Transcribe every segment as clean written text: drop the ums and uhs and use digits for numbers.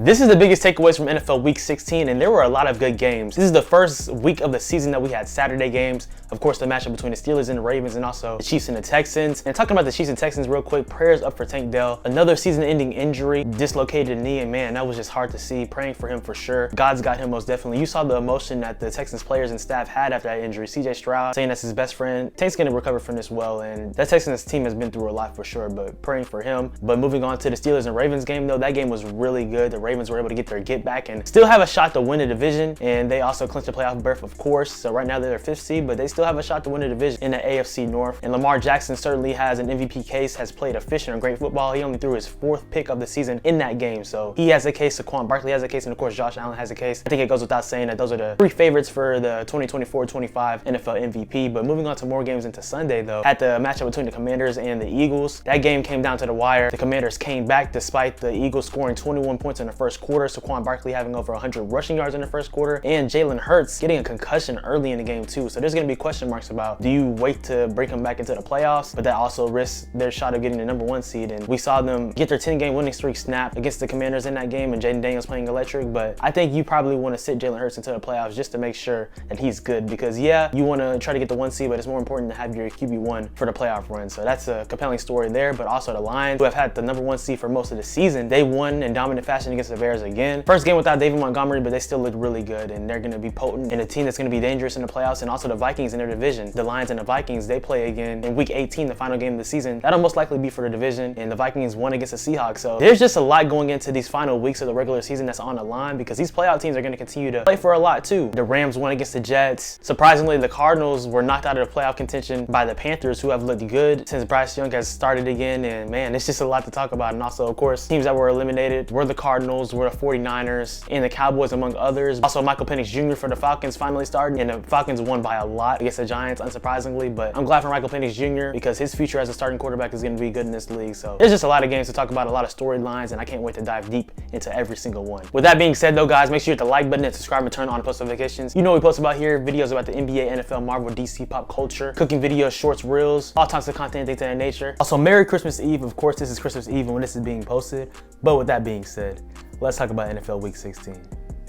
This is the biggest takeaways from NFL Week 16, and there were a lot of good games. This is the first week of the season that we had Saturday games. Of course, the matchup between the Steelers and the Ravens, and also the Chiefs and the Texans. And talking about the Chiefs and Texans real quick, prayers up for Tank Dell. Another season-ending injury, dislocated knee, and man, that was just hard to see. Praying for him for sure. God's got him most definitely. You saw the emotion that the Texans players and staff had after that injury. CJ Stroud saying that's his best friend. Tank's gonna recover from this well, and that Texans team has been through a lot for sure, but praying for him. But moving on to the Steelers and Ravens game though, that game was really good. The Ravens were able to get their get back and still have a shot to win the division, and they also clinched a playoff berth, of course. So right now they're their 5th seed, but they still have a shot to win the division in the AFC North. And Lamar Jackson certainly has an MVP case, has played efficient and great football. He only threw his 4th pick of the season in that game, so he has a case. Saquon Barkley has a case, and of course Josh Allen has a case. I think it goes without saying that those are the 3 favorites for the 2024-25 NFL MVP. But moving on to more games into Sunday though, at the matchup between the Commanders and the Eagles, that game came down to the wire. The Commanders came back despite the Eagles scoring 21 points in the first quarter. Saquon Barkley having over 100 rushing yards in the first quarter, and Jalen Hurts getting a concussion early in the game too. So there's going to be question marks about, do you wait to bring him back into the playoffs? But that also risks their shot of getting the #1 seed. And we saw them get their 10-game winning streak snapped against the Commanders in that game, and Jaden Daniels playing electric. But I think you probably want to sit Jalen Hurts into the playoffs just to make sure that he's good, because yeah, you want to try to get the 1 seed, but it's more important to have your QB1 for the playoff run. So that's a compelling story there. But also the Lions, who have had the #1 seed for most of the season, they won in dominant fashion against the Bears again. First game without David Montgomery, but they still look really good, and they're going to be potent and a team that's going to be dangerous in the playoffs. And also the Vikings in their division, the Lions and the Vikings, they play again in week 18, the final game of the season. That'll most likely be for the division, and the Vikings won against the Seahawks. So there's just a lot going into these final weeks of the regular season that's on the line, because these playoff teams are going to continue to play for a lot too. The Rams won against the Jets. Surprisingly, the Cardinals were knocked out of the playoff contention by the Panthers, who have looked good since Bryce Young has started again. And man, it's just a lot to talk about. And also, of course, teams that were eliminated were the Cardinals, were the 49ers, and the Cowboys, among others. Also, Michael Penix Jr. for the Falcons finally started, and the Falcons won by a lot against the Giants, unsurprisingly. But I'm glad for Michael Penix Jr. because his future as a starting quarterback is going to be good in this league. So there's just a lot of games to talk about, a lot of storylines, and I can't wait to dive deep into every single one. With that being said though, guys, make sure you hit the like button and subscribe and turn on post notifications. You know what we post about here: videos about the NBA, NFL, Marvel, DC, pop culture, cooking videos, shorts, reels, all types of content, things of that nature. Also, Merry Christmas Eve. Of course, this is Christmas Eve when this is being posted. But with that being said, let's talk about NFL Week 16.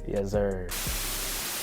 Yes, sir.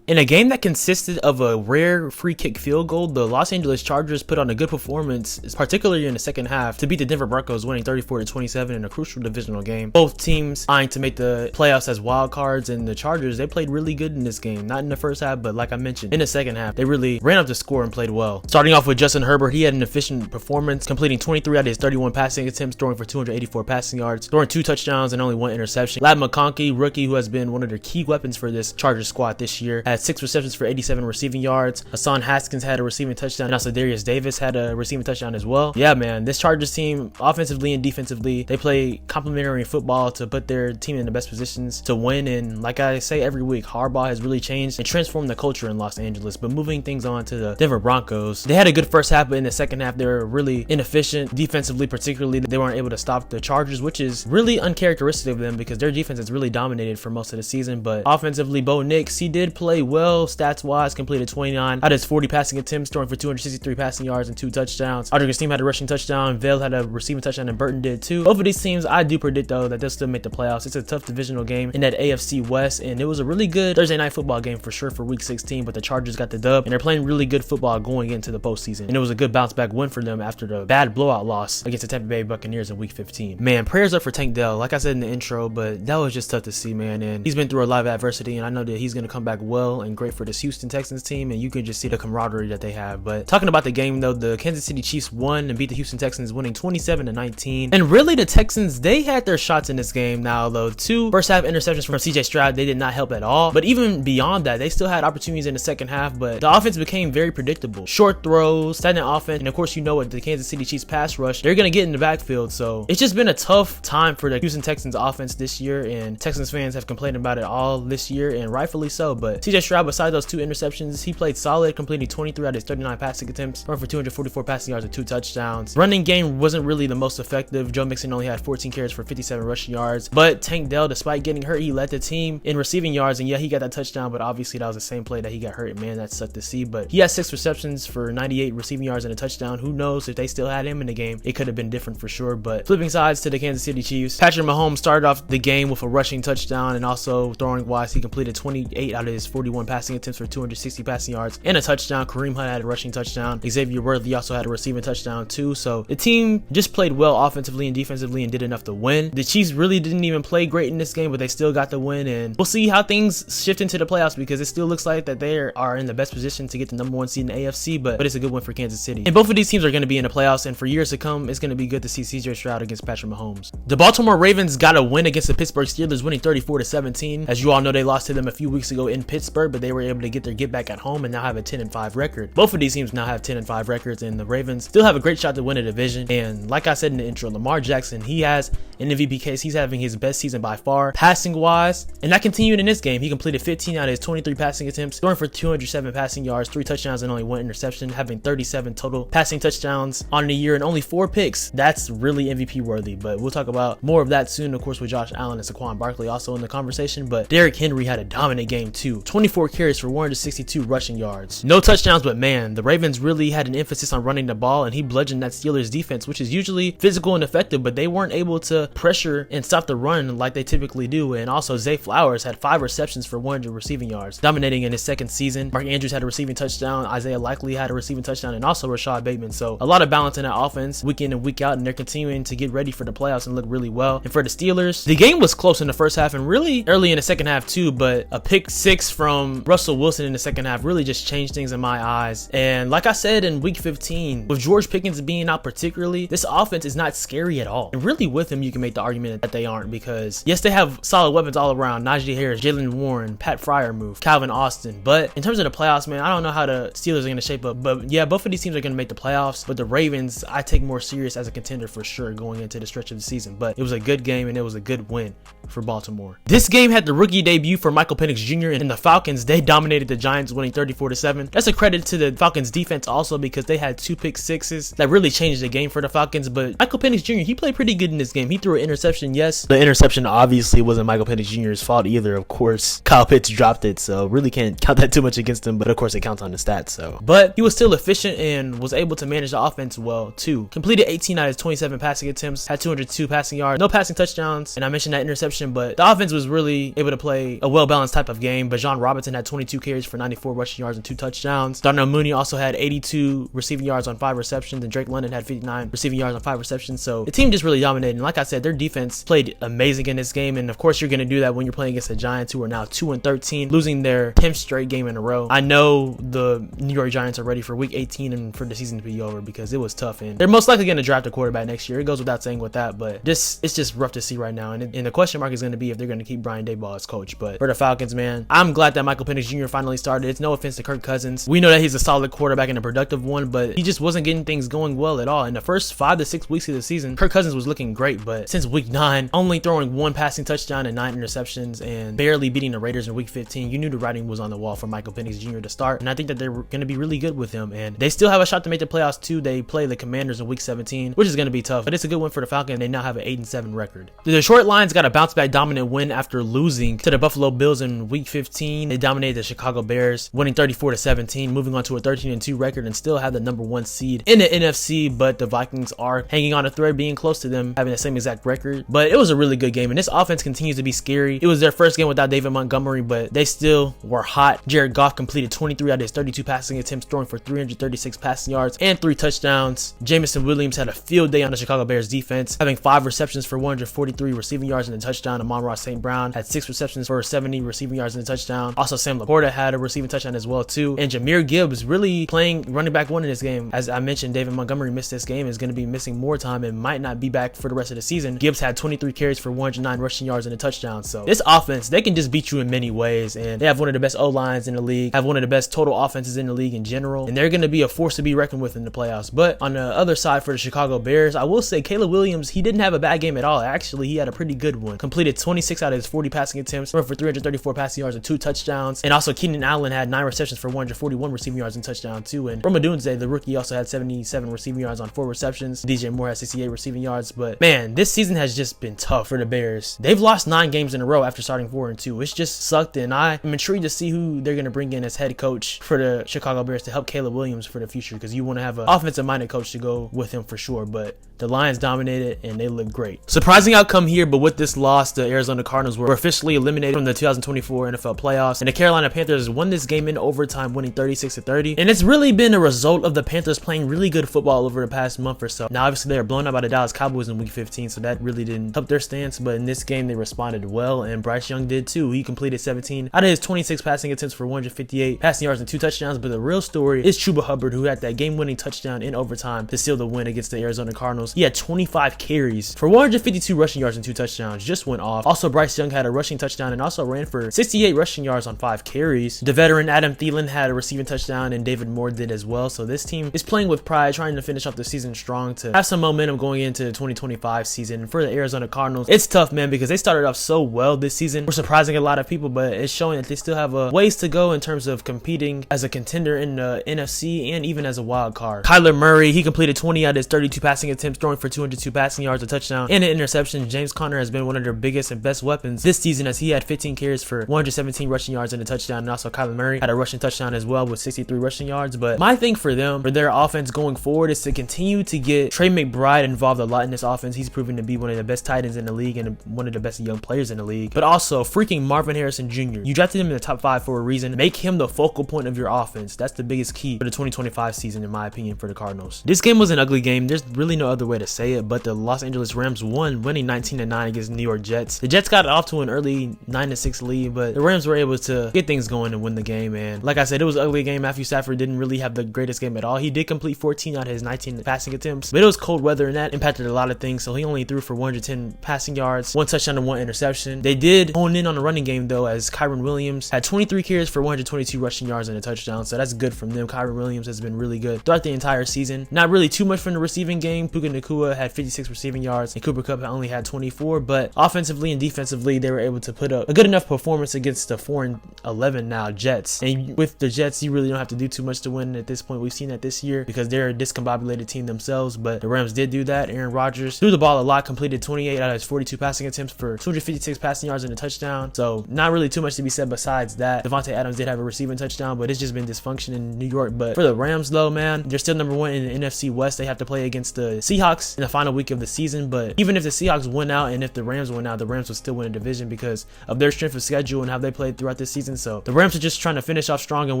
In a game that consisted of a rare free kick field goal, the Los Angeles Chargers put on a good performance, particularly in the second half, to beat the Denver Broncos, winning 34-27 in a crucial divisional game. Both teams eyeing to make the playoffs as wild cards, and the Chargers, they played really good in this game. Not in the first half, but like I mentioned, in the second half, they really ran up the score and played well. Starting off with Justin Herbert, he had an efficient performance, completing 23 out of his 31 passing attempts, throwing for 284 passing yards, throwing 2 touchdowns and only 1 interception. Ladd McConkey, rookie, who has been one of their key weapons for this Chargers squad this year, had 6 receptions for 87 receiving yards. Hassan Haskins had a receiving touchdown, and also Darius Davis had a receiving touchdown as well. Yeah, man, this Chargers team, offensively and defensively, they play complementary football to put their team in the best positions to win. And like I say every week, Harbaugh has really changed and transformed the culture in Los Angeles. But moving things on to the Denver Broncos, they had a good first half, but in the second half, they were really inefficient defensively. Particularly, they weren't able to stop the Chargers, which is really uncharacteristic of them because their defense has really dominated for most of the season. But offensively, Bo Nix, he did play well stats wise, completed 29 out of his 40 passing attempts, throwing for 263 passing yards and 2 touchdowns. Audric Steam had a rushing touchdown, Vale had a receiving touchdown, and Burton did too. Both of these teams, I do predict though that they'll still make the playoffs. It's a tough divisional game in that AFC West, and it was a really good Thursday night football game for sure for week 16, but the Chargers got the dub, and they're playing really good football going into the postseason, and it was a good bounce back win for them after the bad blowout loss against the Tampa Bay Buccaneers in week 15. Man, prayers up for Tank Dell, like I said in the intro, but that was just tough to see, man, and he's been through a lot of adversity, and I know that he's going to come back well and great for this Houston Texans team, and you can just see the camaraderie that they have. But talking about the game though, the Kansas City Chiefs won and beat the Houston Texans, winning 27-19. And really, the Texans, they had their shots in this game. Now though, 2 first half interceptions from CJ Stroud, they did not help at all. But even beyond that, they still had opportunities in the second half, but the offense became very predictable. Short throws, stagnant offense, and of course you know what, the Kansas City Chiefs pass rush, they're going to get in the backfield. So it's just been a tough time for the Houston Texans offense this year, and Texans fans have complained about it all this year, and rightfully so. But CJ CJ Stroud, beside those 2 interceptions, he played solid, completing 23 out of his 39 passing attempts, throwing for 244 passing yards and 2 touchdowns. Running game wasn't really the most effective. Joe Mixon only had 14 carries for 57 rushing yards, but Tank Dell, despite getting hurt, he led the team in receiving yards, and yeah, he got that touchdown, but obviously that was the same play that he got hurt, and man, that sucked to see. But he had 6 receptions for 98 receiving yards and a touchdown. Who knows, if they still had him in the game, it could have been different for sure. But flipping sides to the Kansas City Chiefs, Patrick Mahomes started off the game with a rushing touchdown, and also throwing wise, he completed 28 out of his 41 passing attempts for 260 passing yards and a touchdown. Kareem Hunt had a rushing touchdown. Xavier Worthy also had a receiving touchdown too. So the team just played well offensively and defensively and did enough to win. The Chiefs really didn't even play great in this game, but they still got the win, and we'll see how things shift into the playoffs, because it still looks like that they are in the best position to get the number 1 seed in the AFC, but it's a good win for Kansas City. And both of these teams are going to be in the playoffs, and for years to come, it's going to be good to see CJ Stroud against Patrick Mahomes. The Baltimore Ravens got a win against the Pittsburgh Steelers, winning 34-17. As you all know, they lost to them a few weeks ago in Pittsburgh, but they were able to get their get back at home and now have a 10-5 record. Both of these teams now have 10-5 records, and the Ravens still have a great shot to win a division. And like I said in the intro, Lamar Jackson, he has an MVP case. He's having his best season by far, passing wise, and that continued in this game. He completed 15 out of his 23 passing attempts, throwing for 207 passing yards, 3 touchdowns and only 1 interception, having 37 total passing touchdowns on the year and only 4 picks. That's really MVP worthy, but we'll talk about more of that soon, of course, with Josh Allen and Saquon Barkley also in the conversation. But Derrick Henry had a dominant game too, 24 carries for 162 rushing yards, no touchdowns, but man, the Ravens really had an emphasis on running the ball, and he bludgeoned that Steelers defense, which is usually physical and effective, but they weren't able to pressure and stop the run like they typically do. And also Zay Flowers had 5 receptions for 100 receiving yards, dominating in his second season. Mark Andrews had a receiving touchdown, Isaiah Likely had a receiving touchdown, and also Rashad Bateman. So a lot of balance in that offense week in and week out, and they're continuing to get ready for the playoffs and look really well. And for the Steelers, the game was close in the first half and really early in the second half too, but a pick 6 from Russell Wilson in the second half really just changed things in my eyes. And like I said in week 15, with George Pickens being out particularly, this offense is not scary at all. And really with him, you can make the argument that they aren't, because yes, they have solid weapons all around: Najee Harris, Jalen Warren, Pat Freiermuth, Calvin Austin. But in terms of the playoffs, man, I don't know how the Steelers are going to shape up. But yeah, both of these teams are going to make the playoffs, but the Ravens, I take more serious as a contender for sure going into the stretch of the season. But it was a good game, and it was a good win for Baltimore. This game had the rookie debut for Michael Penix Jr. and the Falcons. They dominated the Giants, winning 34-7. That's a credit to the Falcons defense also, because they had 2 pick 6s that really changed the game for the Falcons. But Michael Penix Jr., he played pretty good in this game. He threw an interception, yes. The interception obviously wasn't Michael Penix Jr.'s fault either. Of course, Kyle Pitts dropped it, so really can't count that too much against him, but of course it counts on the stats. But he was still efficient and was able to manage the offense well too. Completed 18 out of his 27 passing attempts, had 202 passing yards, no passing touchdowns, and I mentioned that interception, but the offense was really able to play a well-balanced type of game. Bijan Robinson had 22 carries for 94 rushing yards and 2 touchdowns. Darnell Mooney also had 82 receiving yards on 5 receptions, and Drake London had 59 receiving yards on 5 receptions. So the team just really dominated, and like I said, their defense played amazing in this game, and of course you're going to do that when you're playing against the Giants, who are now 2-13, losing their 10th straight game in a row. I know the New York Giants are ready for week 18 and for the season to be over, because it was tough, and they're most likely going to draft a quarterback next year. It goes without saying with that, but it's just rough to see right now, and the question mark is going to be if they're going to keep Brian Daboll as coach. But for the Falcons, man, I'm glad that Michael Penix Jr. finally started. It's no offense to Kirk Cousins. We know that he's a solid quarterback and a productive one, but he just wasn't getting things going well at all. In the first 5 to 6 weeks of the season, Kirk Cousins was looking great, but since week 9, only throwing 1 passing touchdown and 9 interceptions and barely beating the Raiders in week 15, you knew the writing was on the wall for Michael Penix Jr. to start, and I think that they're going to be really good with him, and they still have a shot to make the playoffs too. They play the Commanders in week 17, which is going to be tough, but it's a good win for the Falcons. They now have an 8-7 record. The Detroit Lions got a bounce back dominant win after losing to the Buffalo Bills in week 15. They dominated the Chicago Bears, winning 34-17, moving on to a 13-2 record and still have the number 1 seed in the NFC, but the Vikings are hanging on a thread, being close to them, having the same exact record. But it was a really good game, and this offense continues to be scary. It was their first game without David Montgomery, but they still were hot. Jared Goff completed 23 out of his 32 passing attempts, throwing for 336 passing yards and 3 touchdowns. Jamison Williams had a field day on the Chicago Bears defense, having 5 receptions for 143 receiving yards and a touchdown. Amon-Ra St. Brown had 6 receptions for 70 receiving yards and a touchdown. Also, Sam Laporta had a receiving touchdown as well too. And Jahmyr Gibbs really playing running back 1 in this game. As I mentioned, David Montgomery missed this game, is going to be missing more time and might not be back for the rest of the season. Gibbs had 23 carries for 109 rushing yards and a touchdown. So this offense, they can just beat you in many ways, and they have one of the best O-lines in the league, have one of the best total offenses in the league in general, and they're going to be a force to be reckoned with in the playoffs. But on the other side, for the Chicago Bears, I will say Caleb Williams, he didn't have a bad game at all. Actually, he had a pretty good one. Completed 26 out of his 40 passing attempts, for 334 passing yards and 2 touchdowns. touchdowns. And also Keenan Allen had 9 receptions for 141 receiving yards and touchdown too. And Rome Odunze, the rookie, also had 77 receiving yards on 4 receptions. DJ Moore had 68 receiving yards. But man, this season has just been tough for the Bears. They've lost 9 games in a row after starting 4-2. It's just sucked, and I'm intrigued to see who they're going to bring in as head coach for the Chicago Bears to help Caleb Williams for the future, because you want to have an offensive-minded coach to go with him for sure. But the Lions dominated and they look great. Surprising outcome here, but with this loss, the Arizona Cardinals were officially eliminated from the 2024 NFL playoffs, and the Carolina Panthers won this game in overtime, winning 36-30. And it's really been a result of the Panthers playing really good football over the past month or so. Now, obviously, they were blown out by the Dallas Cowboys in Week 15, so that really didn't help their stance. But in this game, they responded well, and Bryce Young did too. He completed 17 out of his 26 passing attempts for 158 passing yards and 2 touchdowns. But the real story is Chuba Hubbard, who had that game-winning touchdown in overtime to seal the win against the Arizona Cardinals. He had 25 carries for 152 rushing yards and 2 touchdowns, just went off. Also, Bryce Young had a rushing touchdown and also ran for 68 rushing yards on 5 carries. The veteran Adam Thielen had a receiving touchdown, and David Moore did as well. So this team is playing with pride, trying to finish off the season strong to have some momentum going into the 2025 season. For the Arizona Cardinals, it's tough, man, because they started off so well this season. We're surprising a lot of people, but it's showing that they still have a ways to go in terms of competing as a contender in the NFC and even as a wild card. Kyler Murray, he completed 20 out of his 32 passing attempts, throwing for 202 passing yards, a touchdown, and an interception. James Conner has been one of their biggest and best weapons this season, as he had 15 carries for 117 rushing yards and a touchdown. And also Kyler Murray had a rushing touchdown as well with 63 rushing yards. But my thing for them, for their offense going forward, is to continue to get Trey McBride involved a lot in this offense. He's proven to be one of the best tight ends in the league and one of the best young players in the league. But also freaking Marvin Harrison Jr. You drafted him in the top 5 for a reason. Make him the focal point of your offense. That's the biggest key for the 2025 season, in my opinion, for the Cardinals. This game was an ugly game. There's really no other way to say it, but the Los Angeles Rams won, winning 19-9 against the New York Jets. The Jets got off to an early 9-6 lead, but the Rams were able to get things going and win the game. And like I said, it was an ugly game. Matthew Stafford didn't really have the greatest game at all. He did complete 14 out of his 19 passing attempts, but it was cold weather and that impacted a lot of things. So he only threw for 110 passing yards, 1 touchdown and 1 interception. They did hone in on the running game though, as Kyron Williams had 23 carries for 122 rushing yards and a touchdown. So that's good from them. Kyron Williams has been really good throughout the entire season. Not really too much from the receiving game. Puka Nacua had 56 receiving yards and Cooper Kupp only had 24, but offensively and defensively, they were able to put up a good enough performance against the 4-11 now Jets. And with the Jets, you really don't have to do too much to win at this point. We've seen that this year because they're a discombobulated team themselves, but the Rams did do that. Aaron Rodgers threw the ball a lot, completed 28 out of his 42 passing attempts for 256 passing yards and a touchdown. So not really too much to be said besides that. Devontae Adams did have a receiving touchdown, but it's just been dysfunction in New York. But for the Rams though, man, they're still number 1 in the NFC West. They have to play against the Seahawks in the final week of the season, but even if the Seahawks win out and if the Rams win out, the Rams will still win a division because of their strength of schedule and how they played throughout this season. So the Rams are just trying to finish off strong and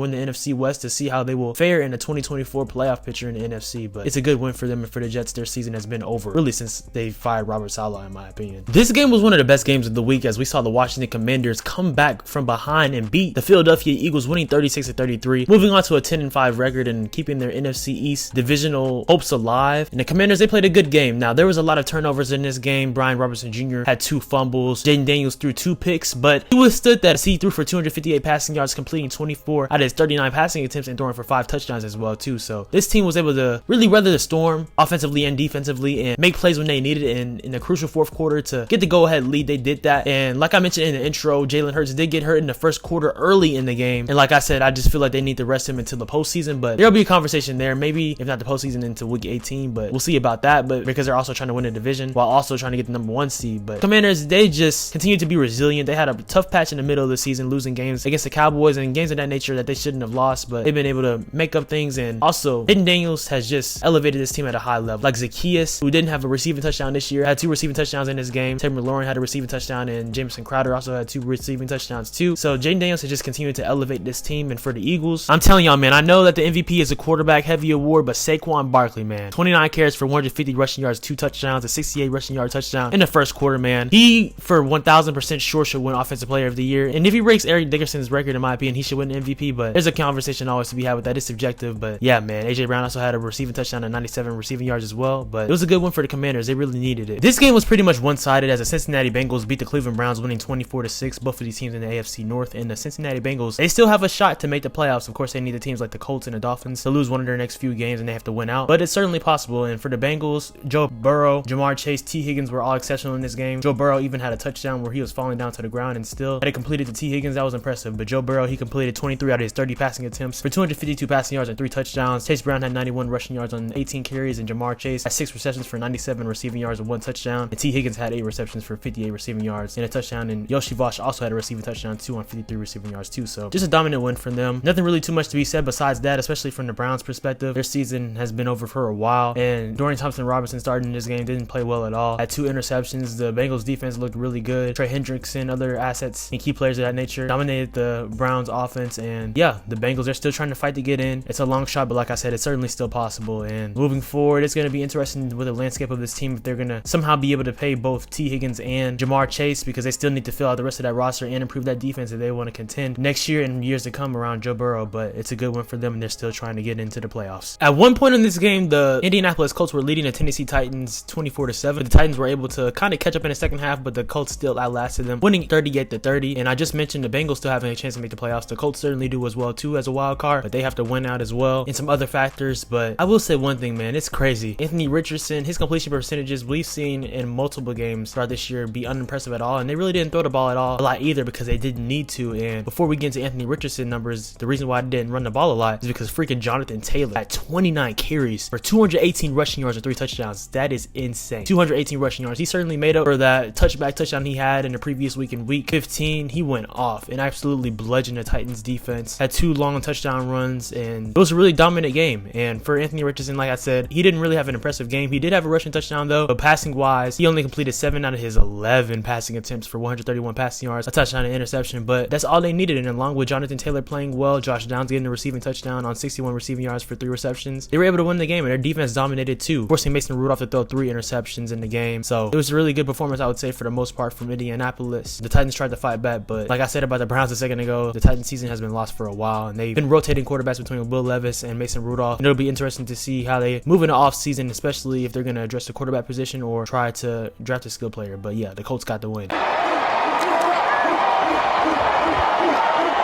win the NFC West to see how they will fare in the 2024 playoff picture in the NFC. But it's a good win for them, and for the Jets, their season has been over really since they fired Robert Saleh, in my opinion. This game was one of the best games of the week, as we saw the Washington Commanders come back from behind and beat the Philadelphia Eagles, winning 36-33, moving on to a 10-5 record and keeping their NFC East divisional hopes alive. And the Commanders, they played a good game. Now, there was a lot of turnovers in this game. Brian Robinson Jr. had 2 fumbles. Jaden Daniels threw 2 picks, but he withstood that as he threw for 258 passing yards, completing 24 out of his 39 passing attempts and throwing for 5 touchdowns as well too. So this team was able to really weather the storm offensively and defensively and make plays when they needed it. And in the crucial 4th quarter to get the go-ahead lead, they did that. And like I mentioned in the intro, Jalen Hurts did get hurt in the 1st quarter early in the game. And like I said, I just feel like they need to rest him until the postseason, but there'll be a conversation there. Maybe if not the postseason, into week 18, but we'll see about that. But because they're also trying to win a division while also trying to get the number 1 seed. But Commanders, they just continue to be resilient. They had a tough patch in the middle of the season, losing games against the Cowboys and games of that nature that they shouldn't have lost, but they've been able to make up things. And also, Jaden Daniels has just elevated this team at a high level. Like Zacchaeus, who didn't have a receiving touchdown this year, had 2 receiving touchdowns in this game. Terry McLaurin had a receiving touchdown, and Jamison Crowder also had 2 receiving touchdowns too. So Jaden Daniels has just continued to elevate this team. And for the Eagles, I'm telling y'all, man, I know that the MVP is a quarterback heavy award, but Saquon Barkley, man, 29 carries for 150 rushing yards, 2 touchdowns, a 68 rushing yard touchdown in the 1st quarter, man. He, for 1000% sure, should win Offensive Player of the Year. And if he breaks Eric Dickerson's record, in my opinion, he should win MVP, but there's a conversation always to be had with that. It's subjective, but yeah, man, AJ Brown also had a receiving touchdown and 97 receiving yards as well, but it was a good one for the Commanders. They really needed it. This game was pretty much one-sided, as the Cincinnati Bengals beat the Cleveland Browns, winning 24-6, both of these teams in the AFC North. And the Cincinnati Bengals, they still have a shot to make the playoffs. Of course, they need the teams like the Colts and the Dolphins to lose one of their next few games and they have to win out, but it's certainly possible. And for the Bengals, Joe Burrow, Jamar Chase, T. Higgins were all exceptional in this game. Joe Burrow even had a touchdown where he was falling down to the ground and still had it completed to T. Higgins that was impressive. But Joe Burrow, he completed 23 out of his 30 passing attempts for 252 passing yards and 3 touchdowns. Chase Brown had 91 rushing yards on 18 carries, and Jamar Chase had 6 receptions for 97 receiving yards and 1 touchdown. And T. Higgins had 8 receptions for 58 receiving yards and a touchdown. And Yoshi Vosh also had a receiving touchdown too on 53 receiving yards too. So just a dominant win for them. Nothing really too much to be said besides that, especially from the Browns' perspective. Their season has been over for a while, and Dorian Thompson-Robinson starting this game didn't play well at all. Had 2 interceptions. The Bengals defense looked really good. Trey Hendrickson, other assets and key players of that nature dominated the Browns offense. And yeah, the Bengals are still trying to fight to get in. It's a long shot, but like I said, it's certainly still possible. And moving forward, it's going to be interesting with the landscape of this team if they're going to somehow be able to pay both T. Higgins and Jamar Chase, because they still need to fill out the rest of that roster and improve that defense if they want to contend next year and years to come around Joe Burrow. But it's a good one for them, and they're still trying to get into the playoffs. At one point in this game, the Indianapolis Colts were leading the Tennessee Titans 24-7. The Titans were able to kind of catch up in the second half, but the Colts still outlasted them, winning 38-30. And I just mentioned the Bengals still having a chance to make the playoffs. The Colts certainly do as well too as a wild card, but they have to win out as well and some other factors. But I will say one thing, man, it's crazy. Anthony Richardson, his completion percentages we've seen in multiple games throughout this year be unimpressive at all, and they really didn't throw the ball at all a lot either because they didn't need to. And before we get into Anthony Richardson numbers, the reason why they didn't run the ball a lot is because freaking Jonathan Taylor had 29 carries for 218 rushing yards and 3 touchdowns. That is insane. 218 rushing yards. He certainly made up for that touchdown he had in the previous week in week 15. He went off and absolutely bludgeoned the Titans defense. Had 2 long touchdown runs, and it was a really dominant game. And for Anthony Richardson, like I said, he didn't really have an impressive game. He did have a rushing touchdown though, but passing wise, he only completed 7 out of his 11 passing attempts for 131 passing yards, a touchdown and interception. But that's all they needed. And along with Jonathan Taylor playing well, Josh Downs getting a receiving touchdown on 61 receiving yards for 3 receptions, they were able to win the game, and their defense dominated too, forcing Mason Rudolph to throw 3 interceptions in the game. So it was a really good performance, I would say, for the most part from Indianapolis. The Titans tried to fight back, but like I said about the Browns a second ago, the Titans season has been lost for a while, and they've been rotating quarterbacks between Will Levis and Mason Rudolph. And it'll be interesting to see how they move in the offseason, especially if they're going to address the quarterback position or try to draft a skill player. But yeah, the Colts got the win.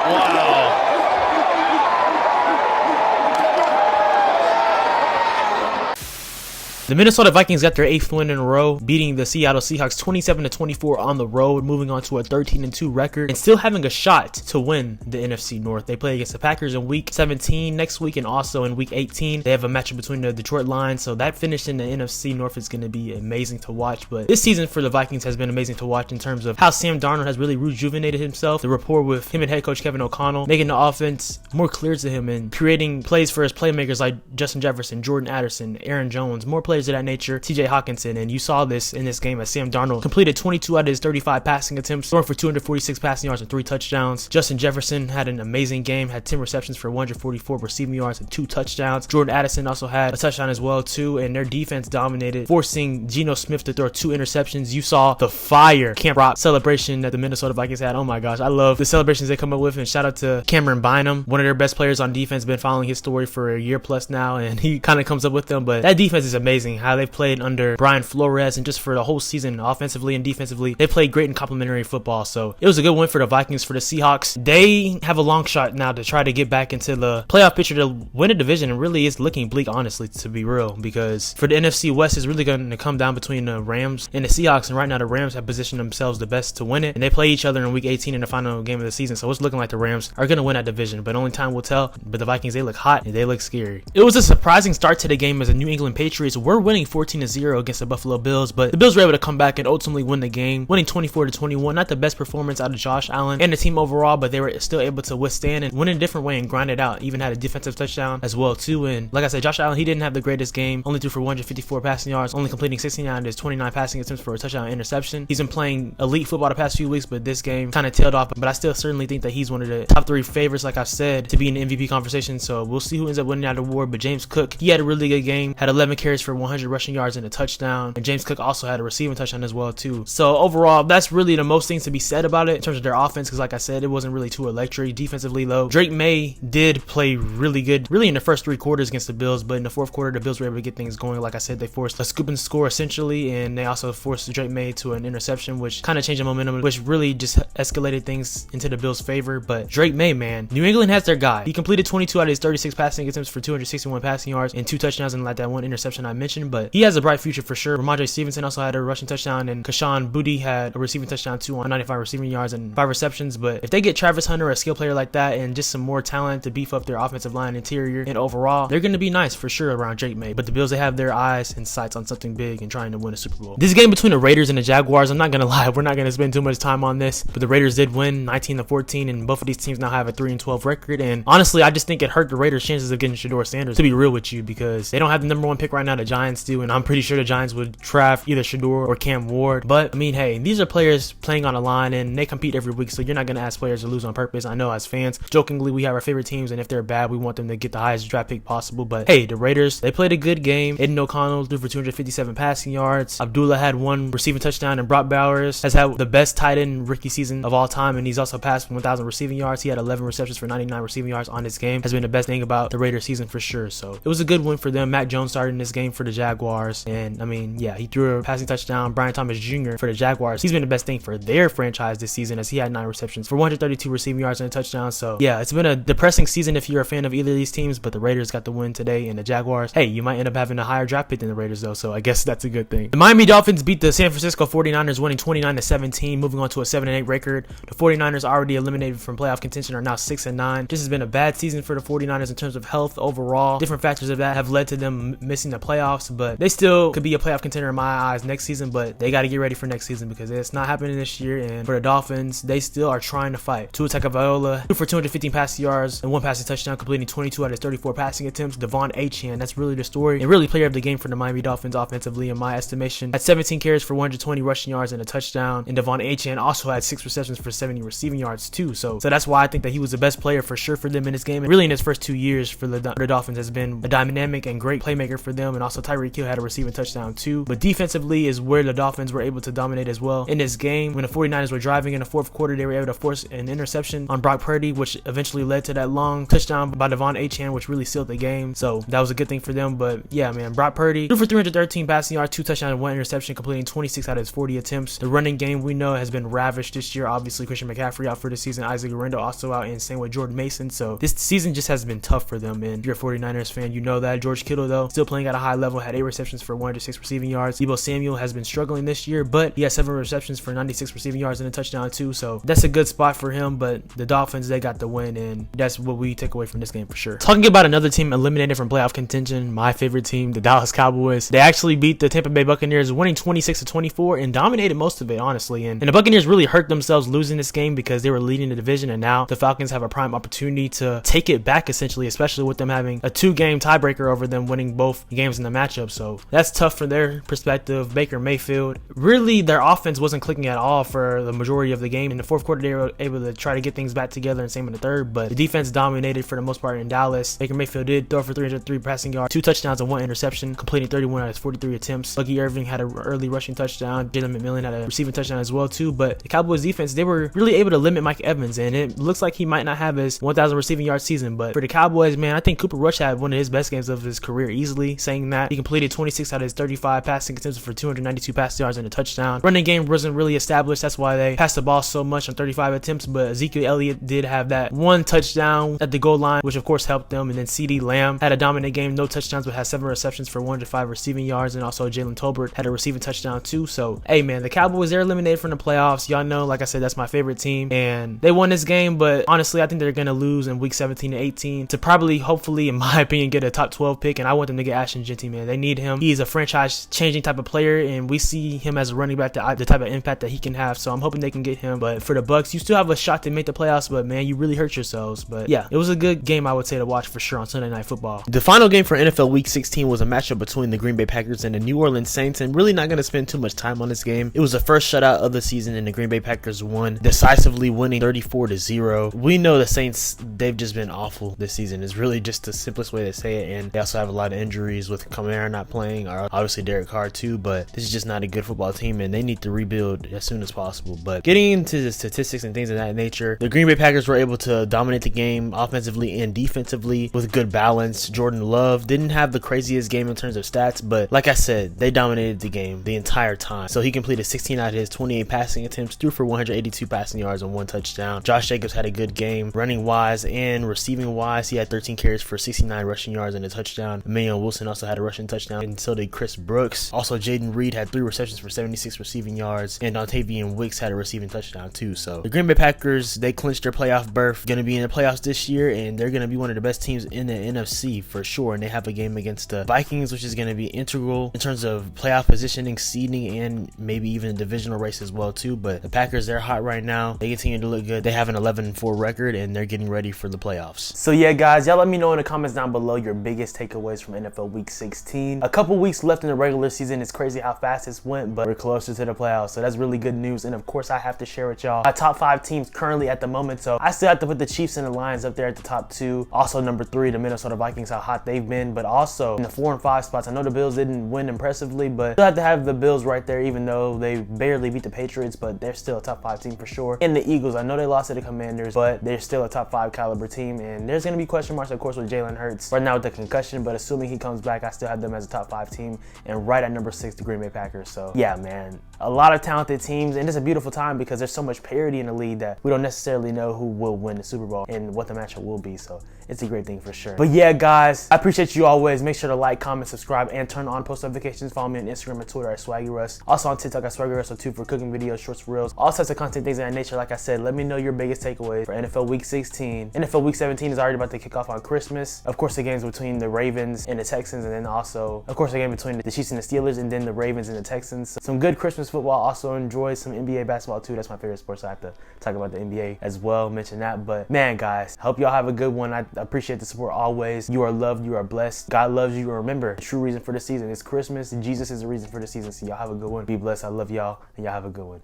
Wow. The Minnesota Vikings got their 8th win in a row, beating the Seattle Seahawks 27-24 on the road, moving on to a 13-2 record and still having a shot to win the NFC North. They play against the Packers in week 17 next week, and also in week 18 they have a matchup between the Detroit Lions. So that finish in the NFC North is going to be amazing to watch. But this season for the Vikings has been amazing to watch in terms of how Sam Darnold has really rejuvenated himself, the rapport with him and head coach Kevin O'Connell, making the offense more clear to him and creating plays for his playmakers like Justin Jefferson, Jordan Addison, Aaron Jones, more players of that nature, TJ Hawkinson. And you saw this in this game as Sam Darnold completed 22 out of his 35 passing attempts, throwing for 246 passing yards and 3 touchdowns. Justin Jefferson had an amazing game, had 10 receptions for 144 receiving yards and 2 touchdowns. Jordan Addison also had a touchdown as well too, and their defense dominated, forcing Geno Smith to throw 2 interceptions. You saw the fire Camp Rock celebration that the Minnesota Vikings had. Oh my gosh, I love the celebrations they come up with, and shout out to Cameron Bynum, one of their best players on defense. Been following his story for a year plus now, and he kind of comes up with them. But that defense is amazing, how they've played under Brian Flores, and just for the whole season, offensively and defensively, they played great and complementary football. So it was a good win for the Vikings. For the Seahawks, they have a long shot now to try to get back into the playoff picture to win a division, and really is looking bleak, honestly, to be real, because for the NFC West, it's really going to come down between the Rams and the Seahawks, and right now the Rams have positioned themselves the best to win it, and they play each other in week 18 in the final game of the season. So it's looking like the Rams are going to win that division, but only time will tell. But the Vikings, they look hot and they look scary. It was a surprising start to the game as the New England Patriots were winning 14-0 against the Buffalo Bills, but the Bills were able to come back and ultimately win the game, winning 24-21. Not the best performance out of Josh Allen and the team overall, but they were still able to withstand and win in a different way and grind it out. Even had a defensive touchdown as well too. And like I said, Josh Allen, he didn't have the greatest game, only threw for 154 passing yards, only completing 16 out of his 29 passing attempts for a touchdown and interception. He's been playing elite football the past few weeks, but this game kind of tailed off. But I still certainly think that he's one of the top 3 favorites, like I've said, to be in the MVP conversation. So we'll see who ends up winning that award. But James Cook, he had a really good game, had 11 carries for 100 rushing yards and a touchdown. And James Cook also had a receiving touchdown as well too. So overall, that's really the most things to be said about it in terms of their offense, because like I said, it wasn't really too electric. Defensively though, Drake May did play really good, really in the first 3 quarters against the Bills, but in the 4th quarter, the Bills were able to get things going. Like I said, they forced a scoop and score essentially, and they also forced Drake May to an interception, which kind of changed the momentum, which really just escalated things into the Bills' favor. But Drake May, man, New England has their guy. He completed 22 out of his 36 passing attempts for 261 passing yards and 2 touchdowns, and like that 1 interception I mentioned. mention, but he has a bright future for sure. Ramondre Stevenson also had a rushing touchdown, and Kashawn Boutte had a receiving touchdown too on 95 receiving yards and 5 receptions. But if they get Travis Hunter, a skill player like that, and just some more talent to beef up their offensive line interior and overall, they're going to be nice for sure around Drake May. But the Bills, they have their eyes and sights on something big and trying to win a Super Bowl. This game between the Raiders and the Jaguars, I'm not going to lie, we're not going to spend too much time on this, but the Raiders did win 19-14, and both of these teams now have a 3-12 record. And honestly, I just think it hurt the Raiders' chances of getting Shedeur Sanders, to be real with you, because they don't have the number 1 pick right now. The Giants do, and I'm pretty sure the Giants would draft either Shedeur or Cam Ward. But I mean, hey, these are players playing on a line, and they compete every week, so you're not going to ask players to lose on purpose. I know as fans, jokingly, we have our favorite teams, and if they're bad, we want them to get the highest draft pick possible. But hey, the Raiders, they played a good game. Aiden O'Connell threw for 257 passing yards. Abdullah had 1 receiving touchdown, and Brock Bowers has had the best tight end rookie season of all time, and he's also passed 1,000 receiving yards. He had 11 receptions for 99 receiving yards on this game. Has been the best thing about the Raiders season for sure. So it was a good win for them. Mac Jones started in this game for the Jaguars, and I mean, yeah, he threw a passing touchdown. Brian Thomas Jr. for the Jaguars, he's been the best thing for their franchise this season, as he had 9 receptions for 132 receiving yards and a touchdown. So yeah, it's been a depressing season if you're a fan of either of these teams, but the Raiders got the win today, and the Jaguars, hey, you might end up having a higher draft pick than the Raiders though, so I guess that's a good thing. The Miami Dolphins beat the San Francisco 49ers, winning 29-17, moving on to a 7-8 record. The 49ers, already eliminated from playoff contention, are now 6-9. This has been a bad season for the 49ers in terms of health overall. Different factors of that have led to them missing the playoffs, but they still could be a playoff contender in my eyes next season, but they got to get ready for next season because it's not happening this year. And for the Dolphins, they still are trying to fight. Tua Tagovailoa threw for 215 passing yards and 1 passing touchdown, completing 22 out of his 34 passing attempts. Devon Achane, that's really the story and really player of the game for the Miami Dolphins offensively in my estimation. Had 17 carries for 120 rushing yards and a touchdown, and Devon Achane also had 6 receptions for 70 receiving yards too. So that's why I think that he was the best player for sure for them in this game. And really in his first 2 years for the Dolphins has been a dynamic and great playmaker for them. And also Tyreek Hill had a receiving touchdown too. But defensively is where the Dolphins were able to dominate as well in this game. When the 49ers were driving in the fourth quarter, they were able to force an interception on Brock Purdy, which eventually led to that long touchdown by Devon Achane, which really sealed the game. So that was a good thing for them. But yeah, man, Brock Purdy threw for 313 passing yards, 2 touchdowns and 1 interception, completing 26 out of his 40 attempts. The running game we know has been ravished this year. Obviously, Christian McCaffrey out for the season, Isaac Guerrero also out, and same with Jordan Mason. So this season just has been tough for them. And if you're a 49ers fan, you know that. George Kittle, though, still playing at a high level, had 8 receptions for 106 receiving yards. Deebo Samuel has been struggling this year, but he has 7 receptions for 96 receiving yards and a touchdown too. So that's a good spot for him. But the Dolphins, they got the win, and that's what we take away from this game for sure. Talking about another team eliminated from playoff contention, my favorite team, the Dallas Cowboys. They actually beat the Tampa Bay Buccaneers, winning 26-24, and dominated most of it, honestly. And the Buccaneers really hurt themselves losing this game because they were leading the division, and now the Falcons have a prime opportunity to take it back, essentially, especially with them having a 2-game tiebreaker over them winning both games in the matchup. So that's tough from their perspective. Baker Mayfield, really, their offense wasn't clicking at all for the majority of the game. In the fourth quarter, they were able to try to get things back together, and same in the third, but the defense dominated for the most part in Dallas. Baker Mayfield did throw for 303 passing yards, 2 touchdowns and 1 interception, completing 31 out of his 43 attempts. Bucky Irving had an early rushing touchdown. Jalen McMillan had a receiving touchdown as well too. But the Cowboys defense, they were really able to limit Mike Evans, and it looks like he might not have his 1,000 receiving yard season. But for the Cowboys, man, I think Cooper Rush had one of his best games of his career easily. Saying that, he completed 26 out of his 35 passing attempts for 292 passing yards and a touchdown. Running game wasn't really established. That's why they passed the ball so much on 35 attempts. But Ezekiel Elliott did have that 1 touchdown at the goal line, which of course helped them. And then CeeDee Lamb had a dominant game, no touchdowns, but had 7 receptions for 105 receiving yards. And also Jalen Tolbert had a receiving touchdown too. So hey, man, the Cowboys, they're eliminated from the playoffs. Y'all know, like I said, that's my favorite team, and they won this game. But honestly, I think they're gonna lose in week 17 and 18 to probably, hopefully, in my opinion, get a top 12 pick. And I want them to get Ashton Genty, man. They need him. He's a franchise-changing type of player, and we see him as a running back, the type of impact that he can have. So I'm hoping they can get him. But for the Bucs, you still have a shot to make the playoffs, but man, you really hurt yourselves. But yeah, it was a good game, I would say, to watch for sure on Sunday Night Football. The final game for NFL Week 16 was a matchup between the Green Bay Packers and the New Orleans Saints, and really not going to spend too much time on this game. It was the first shutout of the season, and the Green Bay Packers won, decisively winning 34-0. We know the Saints, they've just been awful this season. It's really just the simplest way to say it, and they also have a lot of injuries with Kamara not playing, or obviously Derek Carr too, but this is just not a good football team, and they need to rebuild as soon as possible. But getting into the statistics and things of that nature, the Green Bay Packers were able to dominate the game offensively and defensively with good balance. Jordan Love didn't have the craziest game in terms of stats, but like I said, they dominated the game the entire time. So he completed 16 out of his 28 passing attempts, threw for 182 passing yards and 1 touchdown. Josh Jacobs had a good game running wise and receiving wise. He had 13 carries for 69 rushing yards and a touchdown. Emmanuel Wilson also had a rushing reception touchdown, and so did Chris Brooks. Also, Jaden Reed had 3 receptions for 76 receiving yards, and Dontavian Wicks had a receiving touchdown too. So the Green Bay Packers, they clinched their playoff berth, going to be in the playoffs this year, and they're going to be one of the best teams in the NFC for sure. And they have a game against the Vikings, which is going to be integral in terms of playoff positioning, seeding, and maybe even a divisional race as well too. But the Packers, they're hot right now. They continue to look good. They have an 11-4 record, and they're getting ready for the playoffs. So yeah, guys, y'all let me know in the comments down below your biggest takeaways from NFL Week 16. A couple weeks left in the regular season. It's crazy how fast this went, but we're closer to the playoffs, so that's really good news. And of course, I have to share with y'all my top 5 teams currently at the moment. So I still have to put the Chiefs and the Lions up there at the top 2. Also, number 3, the Minnesota Vikings, how hot they've been, but also in the 4 and 5 spots. I know the Bills didn't win impressively, but still have to have the Bills right there, even though they barely beat the Patriots, but they're still a top 5 team for sure. And the Eagles, I know they lost to the Commanders, but they're still a top 5 caliber team. And there's going to be question marks, of course, with Jalen Hurts right now with the concussion, but assuming he comes back, I still have them as a top 5 team. And right at number 6, the Green Bay Packers. So yeah, man, a lot of talented teams, and it's a beautiful time because there's so much parity in the league that we don't necessarily know who will win the Super Bowl and what the matchup will be. So it's a great thing for sure. But yeah, guys, I appreciate you always. Make sure to like, comment, subscribe, and turn on post notifications. Follow me on Instagram and Twitter at SwaggyRuss. Also on TikTok at SwaggyRuss2 for cooking videos, shorts, reels, all types of content, things of that nature. Like I said, let me know your biggest takeaways for NFL Week 16. NFL Week 17 is already about to kick off on Christmas. Of course, the games between the Ravens and the Texans, and then also, of course, the game between the Chiefs and the Steelers, and then the Ravens and the Texans. So some good Christmas football. Also enjoy some NBA basketball too. That's my favorite sport, so I have to talk about the NBA as well, mention that. But man, guys, hope y'all have a good one. I appreciate the support always. You are loved, you are blessed. God loves you. Remember, the true reason for the season is Christmas. Jesus is the reason for the season. So y'all have a good one. Be blessed. I love y'all, and y'all have a good one.